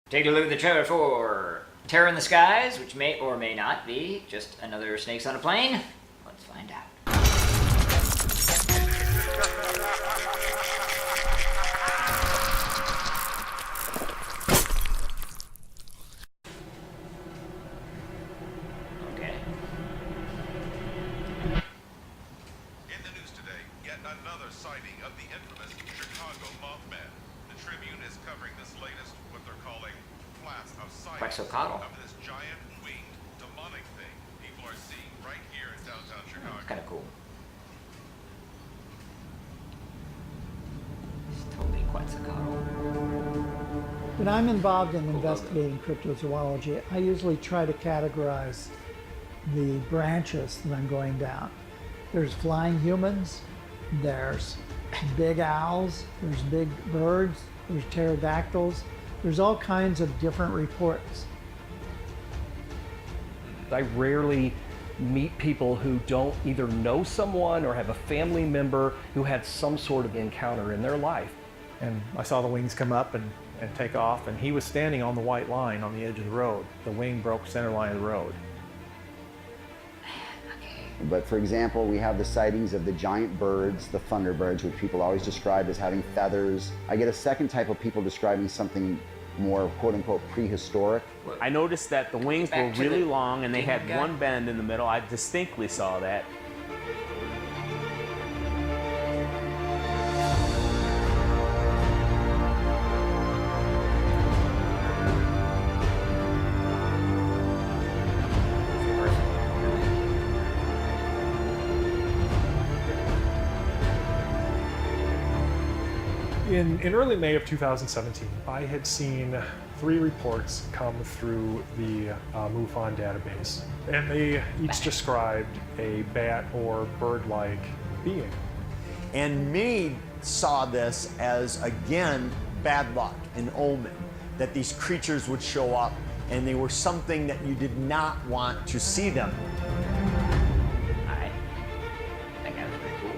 Take a look at the trailer for Terror in the Skies, which may or may not be just another Snakes on a Plane. Let's find out. Okay. In the news today, yet another sighting of the infamous Chicago Mothman. The Tribune is covering this latest, what they're calling class of sightings Quetzalcoatl. of this giant winged demonic thing people are seeing right here in downtown Chicago. It's kind of cool. It's totally Quetzalcoatl. When I'm involved in investigating cryptozoology, I usually try to categorize the branches that I'm going down. There's flying humans, there's big owls, there's big birds, there's pterodactyls, there's all kinds of different reports. I rarely meet people who don't either know someone or have a family member who had some sort of encounter in their life. And I saw the wings come up and take off, and he was standing on the white line on the edge of the road. The wing broke center line of the road. But for example, we have the sightings of the giant birds, the thunderbirds, which people always describe as having feathers. I get a second type of people describing something more quote-unquote prehistoric. I noticed that the wings were really long and they had one bend in the middle. I distinctly saw that. In early May of 2017, I had seen 3 reports come through the MUFON database, and they each described a bat or bird-like being. And many saw this as, again, bad luck, an omen, that these creatures would show up, and they were something that you did not want to see them. I think that was pretty cool.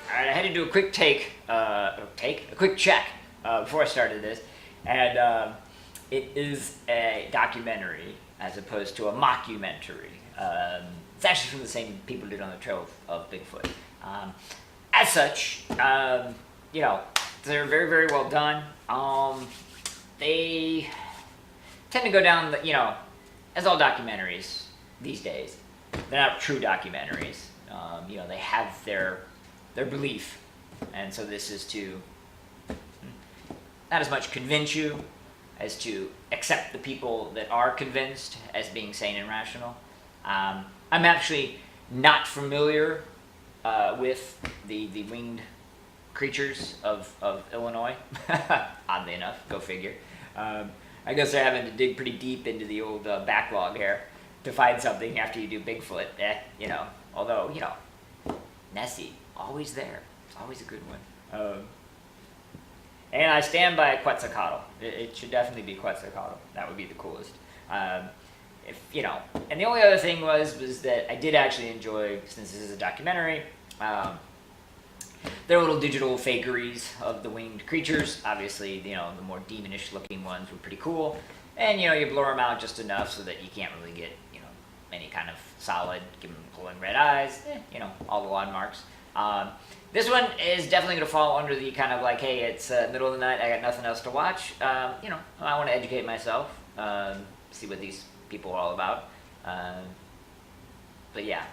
Alright, I had to do a quick a quick check before I started this, and it is a documentary as opposed to a mockumentary. It's actually from the same people who did On the Trail of Bigfoot. As such, you know, they're very, very well done. They tend to go down the, you know, as all documentaries these days, they're not true documentaries. You know, they have their belief, and so this is to not as much convince you as to accept the people that are convinced as being sane and rational. I'm actually not familiar with the winged creatures of Illinois, oddly enough, go figure. I guess they're having to dig pretty deep into the old backlog here to find something after you do Bigfoot. You know, although, you know, Nessie, always there. It's always a good one. And I stand by Quetzalcoatl. It should definitely be Quetzalcoatl. That would be the coolest. If you know, and the only other thing was that I did actually enjoy, since this is a documentary, there are little digital fakeries of the winged creatures. Obviously, you know, the more demonish looking ones were pretty cool, and you know, you blur them out just enough so that you can't really get, you know, any kind of solid, give them glowing red eyes, you know, all the landmarks. This one is definitely going to fall under the kind of like, hey, it's middle of the night, I got nothing else to watch. You know, I want to educate myself, see what these people are all about. But yeah,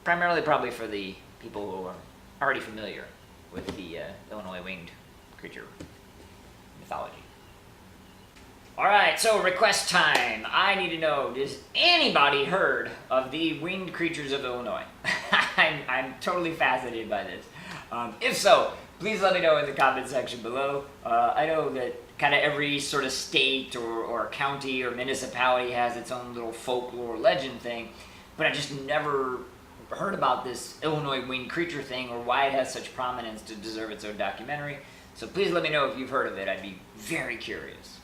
primarily probably for the people who are already familiar with the Illinois winged creature mythology. Alright, so request time. I need to know, has anybody heard of the winged creatures of Illinois? I'm totally fascinated by this. If so, please let me know in the comment section below. I know that kind of every sort of state or county or municipality has its own little folklore legend thing, but I just never heard about this Illinois winged creature thing or why it has such prominence to deserve its own documentary. So please let me know if you've heard of it. I'd be very curious.